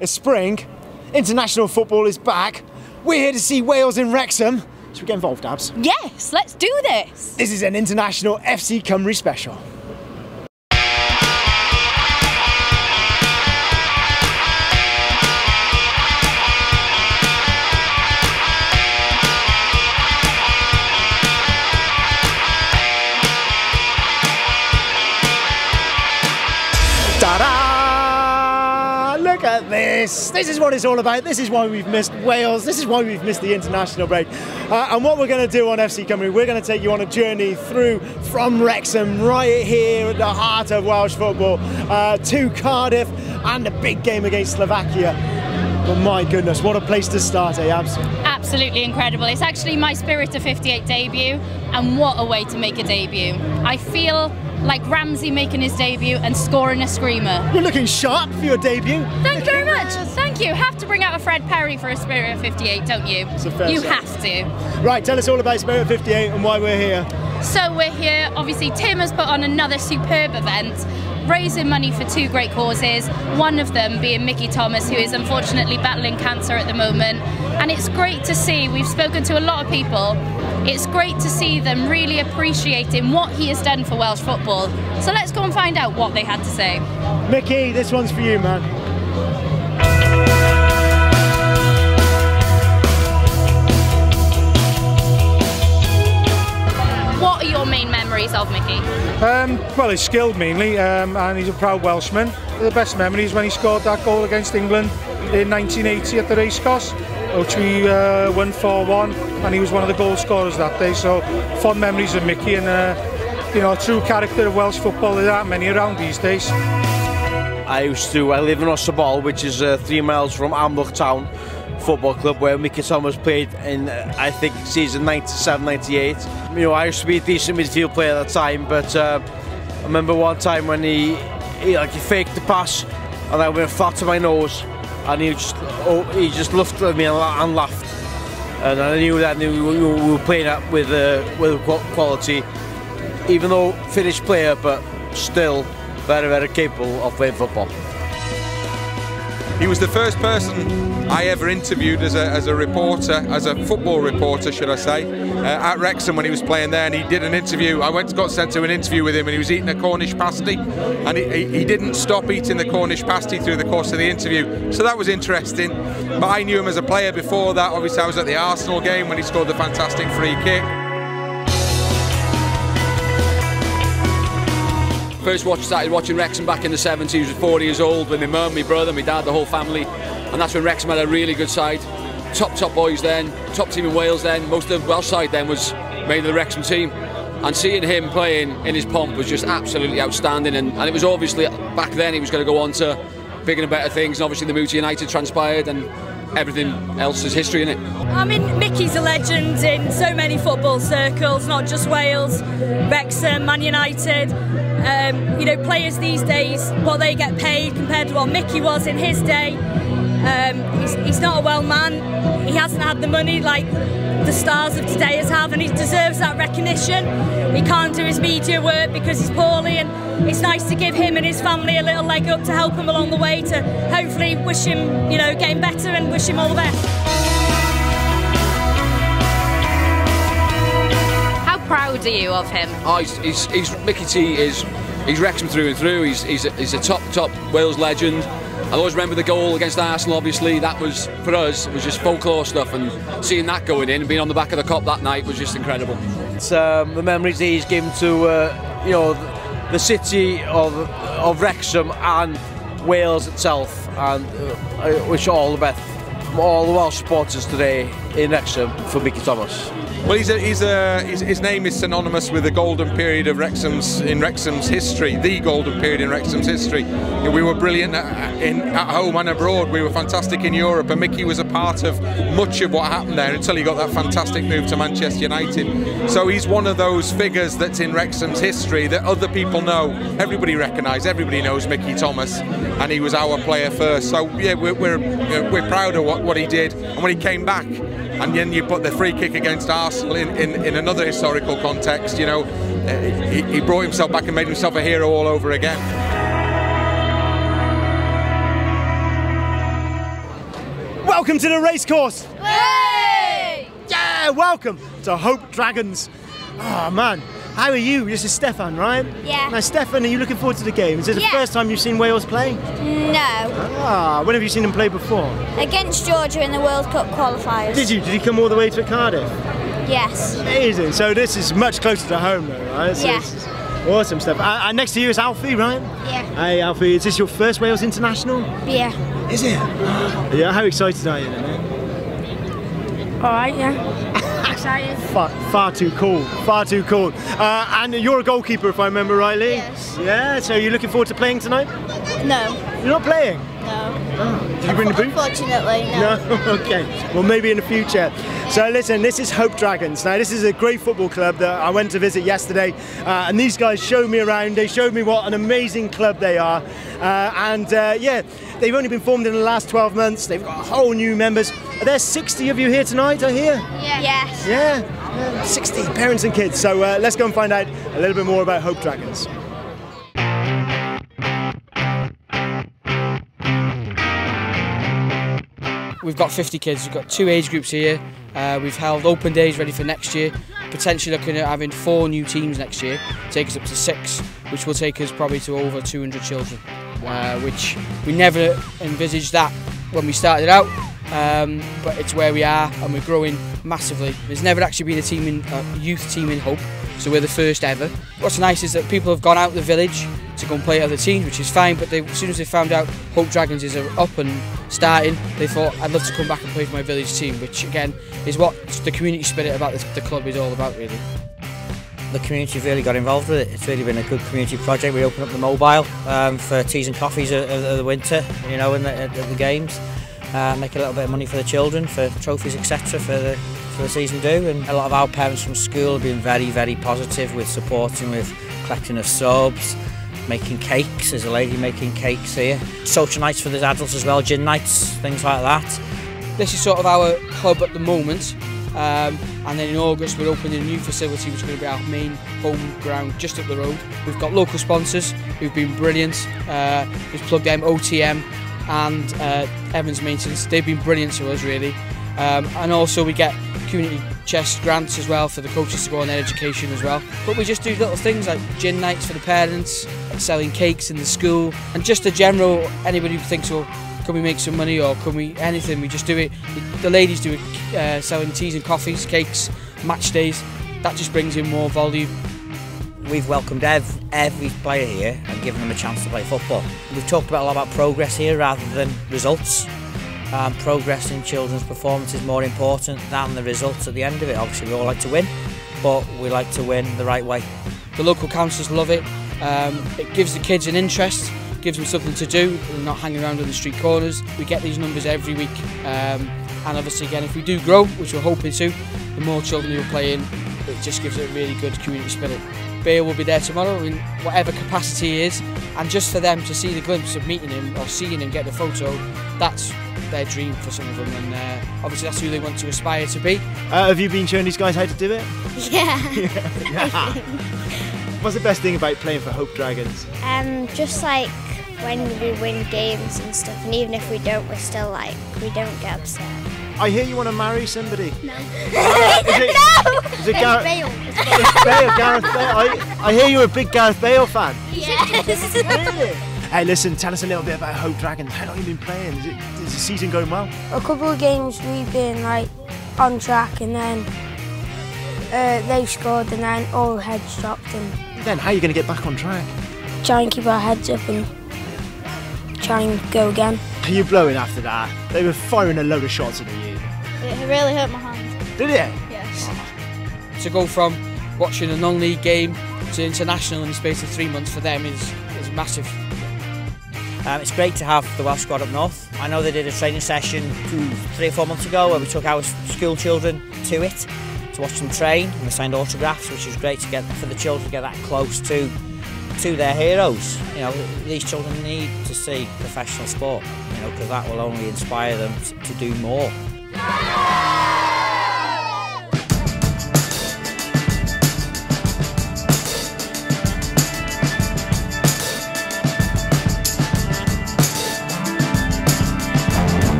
It's spring, international football is back. We're here to see Wales in Wrexham. Should we get involved, Dabs? Yes, let's do this. This is an international FC Cymru special. Ta-da! Look at this. This is what it's all about. This is why we've missed Wales. This is why we've missed the international break. And what we're going to do on FC Cymru, we're going to take you on a journey from Wrexham, right here at the heart of Welsh football, to Cardiff and a big game against Slovakia. But my goodness, what a place to start, eh, Abs? Absolutely incredible. It's actually my Spirit of 58 debut, and what a way to make a debut. I feel like Ramsey making his debut and scoring a screamer. You're looking sharp for your debut. Thank you very much. Thank you. Have to bring out a Fred Perry for a Spirit of 58, don't you? It's a fair You say. have to. Right, tell us all about Spirit of 58 and why we're here. So we're here, obviously Tim has put on another superb event, raising money for two great causes, one of them being Mickey Thomas, who is unfortunately battling cancer at the moment. And it's great to see, we've spoken to a lot of people, it's great to see them really appreciating what he has done for Welsh football. So let's go and find out what they had to say. Mickey, this one's for you, man. What are your main memories of Mickey? Well, he's skilled mainly, and he's a proud Welshman. The best memories when he scored that goal against England in 1980 at the racecourse, which we won 4-1, and he was one of the goal scorers that day. So fond memories of Mickey, and you know, a true character of Welsh football. There aren't many around these days. I live in Ostabol, which is 3 miles from Amlwch Town Football Club, where Mickey Thomas played in, I think, season 97-98. You know, I used to be a decent midfield player at the time, but I remember one time when he faked the pass, and I went flat to my nose, and he just looked at me and laughed. And I knew that we were playing that with quality, even though finished player, but still very, very capable of playing football. He was the first person I ever interviewed as a reporter, as a football reporter, should I say, at Wrexham when he was playing there, and he did an interview. I got sent to an interview with him, and he was eating a Cornish pasty, and he didn't stop eating the Cornish pasty through the course of the interview. So that was interesting. But I knew him as a player before that. Obviously, I was at the Arsenal game when he scored the fantastic free kick. First started watching Wrexham back in the 70s. I was 40 years old with my mum, my brother, my dad, the whole family, and that's when Wrexham had a really good side. Top boys then, top team in Wales then. Most of the Welsh side then was made of the Wrexham team, and seeing him playing in his pomp was just absolutely outstanding. And it was obviously back then he was going to go on to bigger and better things, and obviously the move to United transpired, and everything else is history, innit? I mean, Mickey's a legend in so many football circles, not just Wales, Wrexham, Man United. You know, players these days, what they get paid compared to what Mickey was in his day. He's not a well man. He hasn't had the money like the stars of today have, and he deserves that recognition. He can't do his media work because he's poorly, and it's nice to give him and his family a little leg up to help him along the way, to hopefully wish him, you know, getting better, and wish him all the best. How proud are you of him? Oh, Mickey T he's Wrexham through and through. He's a top Wales legend. I always remember the goal against Arsenal, obviously. That was, for us, it was just folklore stuff, and seeing that going in and being on the back of the Kop that night was just incredible. It's the memories that he's given to you know, the city of Wrexham and Wales itself, and I wish all the best from all the Welsh supporters today in Wrexham for Mickey Thomas. Well, his name is synonymous with the golden period of Wrexham's history, the golden period in Wrexham's history. We were brilliant at home and abroad. We were fantastic in Europe, and Mickey was a part of much of what happened there until he got that fantastic move to Manchester United. So he's one of those figures that's in Wrexham's history that other people know. Everybody recognises, everybody knows Mickey Thomas, and he was our player first. So yeah, we're proud of what he did, and when he came back. And then you put the free kick against Arsenal in another historical context, you know, he brought himself back and made himself a hero all over again. Welcome to the racecourse. Hey! Yeah, welcome to Hope Dragons. Oh man, how are you? This is Stefan, right? Yeah. Now Stefan, are you looking forward to the game? Is this the first time you've seen Wales play? No. Ah, when have you seen them play before? Against Georgia in the World Cup qualifiers. Did you? Did you come all the way to Cardiff? Yes. Amazing. So this is much closer to home though, right? So Yeah. this is awesome stuff. And next to you is Alfie, right? Yeah. Hey Alfie, is this your first Wales international? Yeah. Is it? Yeah, how excited are you then, mate? Alright, yeah. Excited. Far too cool, far too cool. And you're a goalkeeper if I remember rightly? Yes. Yeah, so you're looking forward to playing tonight? No. You're not playing? No. Oh, did you bring the boot? Unfortunately, no. No? Okay, well maybe in the future. So listen, this is Hope Dragons. Now this is a great football club that I went to visit yesterday and these guys showed me around, they showed me what an amazing club they are. Yeah, they've only been formed in the last 12 months, they've got a whole new members. Are there 60 of you here tonight, I hear? Yeah. Yes. Yeah, 60 parents and kids. So let's go and find out a little bit more about Hope Dragons. We've got 50 kids, we've got 2 age groups here, we've held open days ready for next year, potentially looking at having 4 new teams next year, take us up to 6, which will take us probably to over 200 children, which we never envisaged that when we started out, but it's where we are and we're growing massively. There's never actually been a youth team in Hope, so we're the first ever. What's nice is that people have gone out of the village to go and play other teams, which is fine, but as soon as they found out Hope Dragons is up and starting, they thought, I'd love to come back and play for my village team, which again is what the community spirit about the club is all about, really. The community really got involved with it. It's really been a good community project. We opened up the mobile for teas and coffees of the winter, you know, at the games. Make a little bit of money for the children, for trophies, etc. for the season do. And a lot of our parents from school have been very, very positive with supporting, with collecting of subs, making cakes. There's a lady making cakes here. Social nights for the adults as well, gin nights, things like that. This is sort of our hub at the moment, and then in August we're opening a new facility which is going to be our main home ground just up the road. We've got local sponsors who've been brilliant. We've plugged them, OTM and Evans Maintenance. They've been brilliant to us really, and also we get community chest grants as well for the coaches to go on their education as well. But we just do little things like gin nights for the parents, selling cakes in the school, and just a general, anybody who thinks, well, can we make some money or can we anything, we just do it. The ladies do it, selling teas and coffees, cakes, match days. That just brings in more volume. We've welcomed every player here and given them a chance to play football. We've talked a lot about progress here rather than results. Progress in children's performance is more important than the results at the end of it. Obviously we all like to win, but we like to win the right way. The local councillors love it. It gives the kids an interest, gives them something to do, and not hanging around on the street corners. We get these numbers every week, and obviously again if we do grow, which we're hoping to, the more children who are playing, it just gives it a really good community spirit. Bear will be there tomorrow in whatever capacity he is, and just for them to see the glimpse of meeting him or seeing him get the photo, that's their dream for some of them, and obviously that's who they want to aspire to be. Have you been showing these guys how to do it? Yeah. Yeah. What's the best thing about playing for Hope Dragons? Just like when we win games and stuff, and even if we don't, we're still like, we don't get upset. I hear you want to marry somebody. No. Is it Gareth Bale. It's Bale, Gareth Bale. I hear you're a big Gareth Bale fan. Yes. Really? Hey, listen, tell us a little bit about Hope Dragons. How long have you been playing? Is the season going well? A couple of games we've been like on track, and then they scored, and then all heads dropped. And then how are you going to get back on track? Try and keep our heads up and try and go again. Are you blowing after that? They were firing a load of shots at you. It really hurt my hand. Did it? Yes. To go from watching a non-league game to international in the space of 3 months for them is massive. It's great to have the Welsh squad up north. I know they did a training session 3 or 4 months ago where we took our school children to it to watch them train, and they signed autographs, which is great to get for the children to get that close to their heroes. You know, these children need to see professional sport, you know, because that will only inspire them to do more.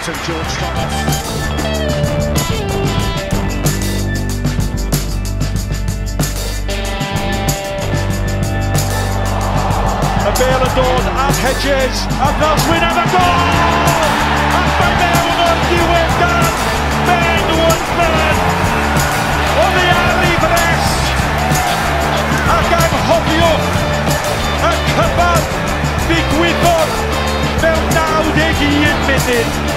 St George start off. A Bale adored as Hedges, and thus we never goal! And by mewn diwedar, mewn third, o ddiar i Brest, ac anghofio y cyfan ddigwyddodd mewn 91 munud.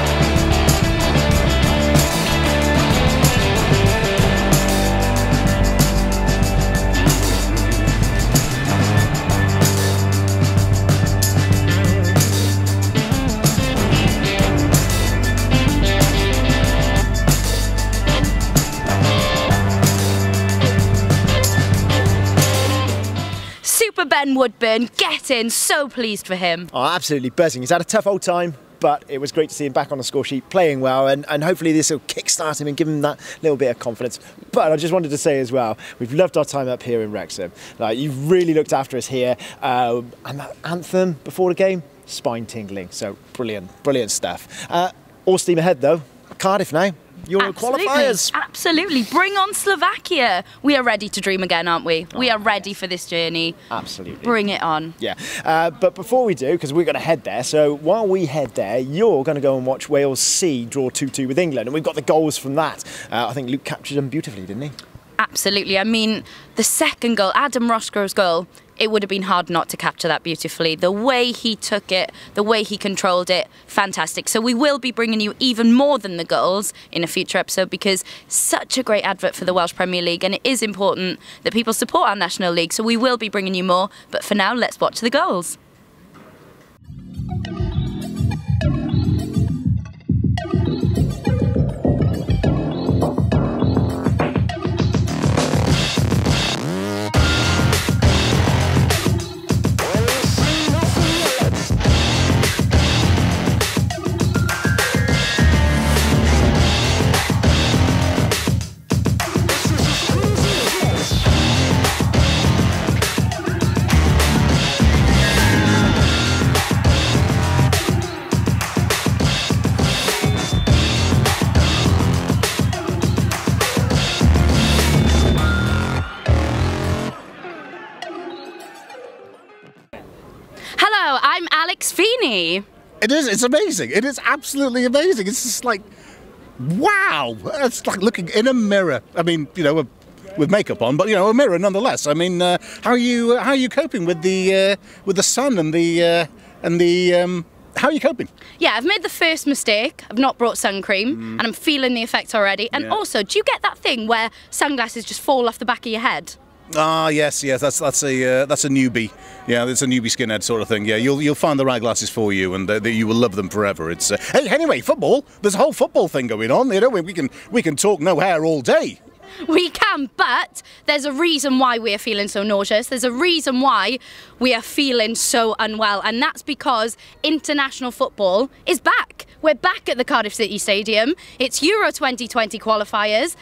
Ben Woodburn, get in, so pleased for him. Oh, absolutely buzzing. He's had a tough old time, but it was great to see him back on the score sheet, playing well, and hopefully this will kickstart him and give him that little bit of confidence. But I just wanted to say as well, we've loved our time up here in Wrexham. Like, you've really looked after us here, and that anthem before the game, spine-tingling. So brilliant stuff. All steam ahead though. Cardiff now. Euro qualifiers. Absolutely. Bring on Slovakia. We are ready to dream again, aren't we? We are ready for this journey. Absolutely. Bring it on. Yeah. But before we do, because we're going to head there, so while we head there, you're going to go and watch Wales C draw 2-2 with England, and we've got the goals from that. I think Luke captured them beautifully, didn't he? Absolutely. I mean, the second goal, Adam Roscoe's goal, it would have been hard not to capture that beautifully. The way he took it, the way he controlled it, fantastic. So we will be bringing you even more than the goals in a future episode, because such a great advert for the Welsh Premier League, and it is important that people support our National League. So we will be bringing you more. But for now, let's watch the goals. It is, it's amazing. It is absolutely amazing. It's just like, wow. It's like looking in a mirror. I mean, you know, with makeup on, but you know, a mirror nonetheless. I mean, how are you coping with the sun and the how are you coping? Yeah, I've made the first mistake. I've not brought sun cream, and I'm feeling the effect already. And also, do you get that thing where sunglasses just fall off the back of your head? Ah, yes, that's a newbie. Yeah, it's a newbie skinhead sort of thing. Yeah, you'll find the right glasses for you, and you will love them forever. It's hey, anyway, football. There's a whole football thing going on. You know, we can talk no hair all day. We can, but there's a reason why we are feeling so nauseous. There's a reason why we are feeling so unwell, and that's because international football is back. We're back at the Cardiff City Stadium. It's Euro 2020 qualifiers.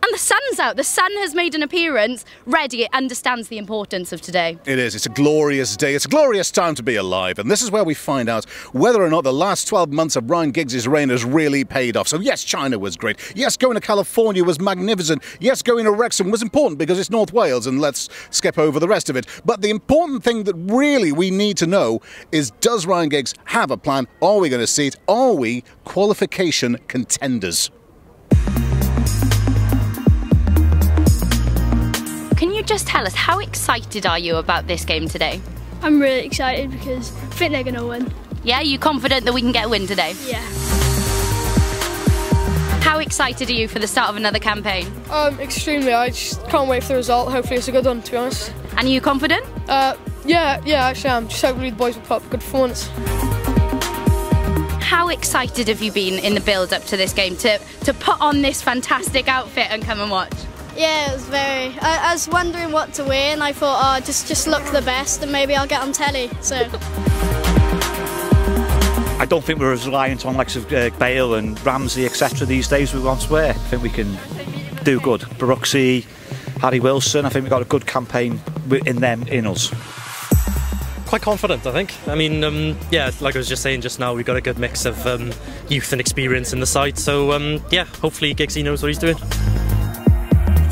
And the sun's out. The sun has made an appearance. Ready, it understands the importance of today. It is. It's a glorious day. It's a glorious time to be alive. And this is where we find out whether or not the last 12 months of Ryan Giggs' reign has really paid off. So yes, China was great. Yes, going to California was magnificent. Yes, going to Wrexham was important because it's North Wales, and let's skip over the rest of it. But the important thing that really we need to know is, does Ryan Giggs have a plan? Are we going to see it? Are we qualification contenders? Can you just tell us, how excited are you about this game today? I'm really excited because I think they're going to win. Yeah, you confident that we can get a win today? Yeah. How excited are you for the start of another campaign? Extremely. I just can't wait for the result. Hopefully it's a good one, to be honest. And are you confident? Yeah, actually I am. Just hopefully the boys will put up a good performance. How excited have you been in the build-up to this game to put on this fantastic outfit and come and watch? Yeah, it was very. I was wondering what to wear, and I thought, oh, just look the best, and maybe I'll get on telly. So. I don't think we're as reliant on likes of Bale and Ramsey, etc. these days we once were. I think we can do good. Brooksy, Harry Wilson. I think we've got a good campaign in us. quite confident, I think. I mean, yeah, like I was just saying just now, we've got a good mix of youth and experience in the side. So yeah, hopefully Giggsy knows what he's doing.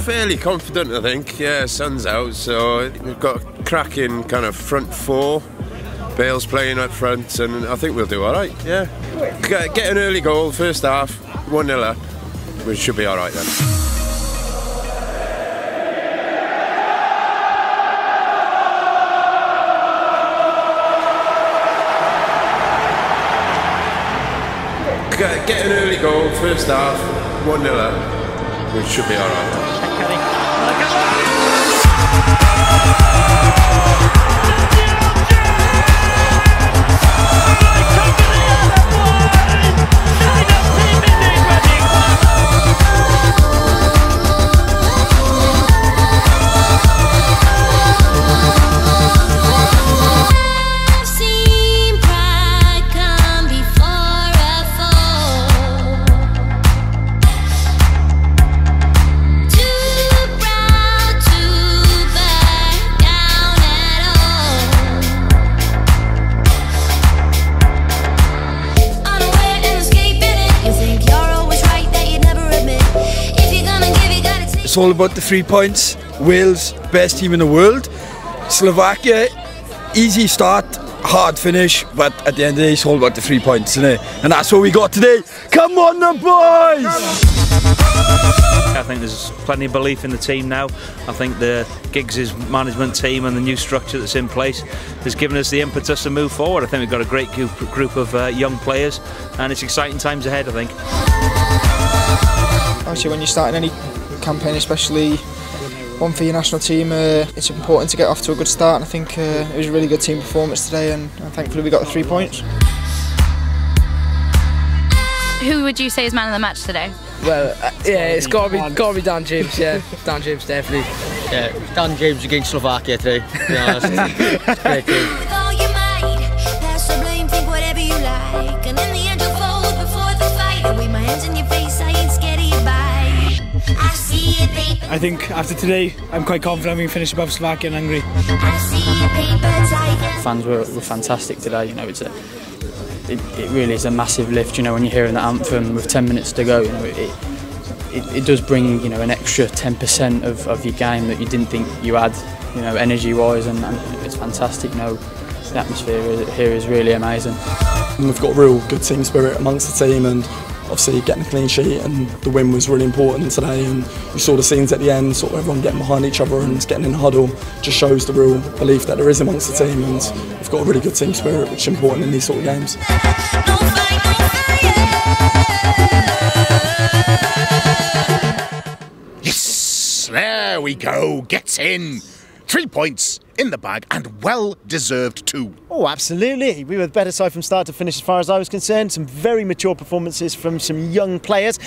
Fairly confident, I think. Yeah, sun's out, so we've got a cracking kind of front four. Bale's playing up front, and I think we'll do all right. Yeah, get an early goal first half, 1-0 up. We should be all right then. Get an early goal first half, 1-0 up. We should be all right. It's all about the 3 points. Wales, best team in the world. Slovakia, easy start, hard finish, but at the end of the day, it's all about the 3 points, isn't it? And that's what we got today. Come on, the boys! I think there's plenty of belief in the team now. I think the Giggs' management team and the new structure that's in place has given us the impetus to move forward. I think we've got a great group of young players, and it's exciting times ahead, I think. Obviously, when you're starting any campaign, especially one for your national team, it's important to get off to a good start, and I think it was a really good team performance today, and thankfully we got the 3 points. Who would you say is man of the match today? Well, yeah, it's got to be Dan James. Yeah, Dan James definitely. Yeah, Dan James against Slovakia today. To be honest, it's a great game. I think after today, I'm quite confident we can finish above Slovakia and Hungary. Fans were fantastic today. You know, it really is a massive lift. You know, when you're hearing the anthem with 10 minutes to go, you know, it does bring, you know, an extra 10% of your game that you didn't think you had, you know, energy-wise, and it's fantastic. You know, the atmosphere here is really amazing. And we've got a real good team spirit amongst the team, and obviously getting a clean sheet and the win was really important today, and you saw the scenes at the end, sort of everyone getting behind each other and getting in the huddle, just shows the real belief that there is amongst the team, and we've got a really good team spirit, which is important in these sort of games. Yes, there we go, gets in. 3 points in the bag, and well deserved too. Oh, absolutely. We were the better side from start to finish as far as I was concerned. Some very mature performances from some young players,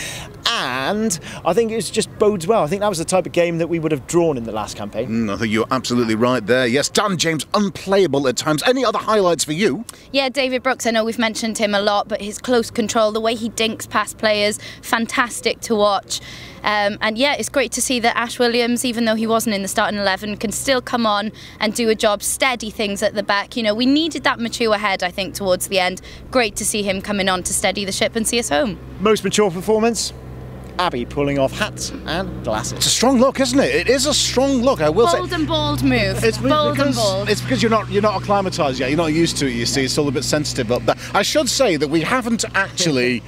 and I think it just bodes well. I think that was the type of game that we would have drawn in the last campaign. I think you're absolutely right there. Yes, Dan James, unplayable at times. Any other highlights for you? Yeah, David Brooks, I know we've mentioned him a lot, but his close control, the way he dinks past players, fantastic to watch. And yeah, it's great to see that Ash Williams, even though he wasn't in the starting 11, can still come on and do a job, steady things at the back. You know, we needed that mature head, I think, towards the end. Great to see him coming on to steady the ship and see us home. Most mature performance? Abby pulling off hats and glasses. It's a strong look, isn't it? It is a strong look, I will say. Bold and bold move. It's bold and bold. It's because you're not acclimatised yet. You're not used to it, you see. It's still a bit sensitive up there. I should say that we haven't actually...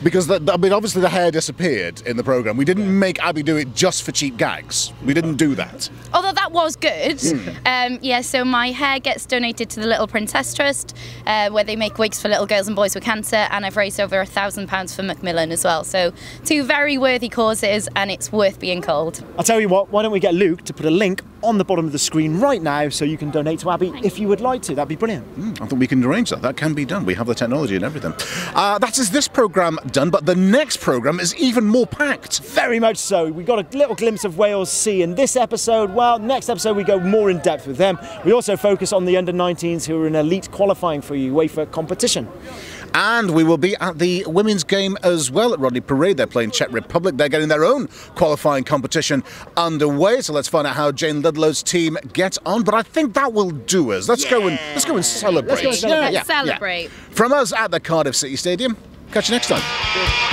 Because, I mean, obviously the hair disappeared in the programme. We didn't make Abby do it just for cheap gags. We didn't do that. Although that was good. Yeah, so my hair gets donated to the Little Princess Trust, where they make wigs for little girls and boys with cancer, and I've raised over £1,000 for Macmillan as well. So 2 very worthy causes, and it's worth being called. I'll tell you what, why don't we get Luke to put a link on the bottom of the screen right now so you can donate to Abby if you would like to. That'd be brilliant. I think we can arrange that. That can be done. We have the technology and everything. That is this programme done, but the next programme is even more packed. Very much so. We got a little glimpse of Wales C in this episode. Well, next episode we go more in depth with them. We also focus on the under-19s who are in elite qualifying for UEFA competition. And we will be at the women's game as well at Rodney Parade. They're playing Czech Republic. They're getting their own qualifying competition underway. So let's find out how Jane Ludlow's team get on. But I think that will do us. Let's go and celebrate. Let's celebrate. From us at the Cardiff City Stadium. Catch you next time.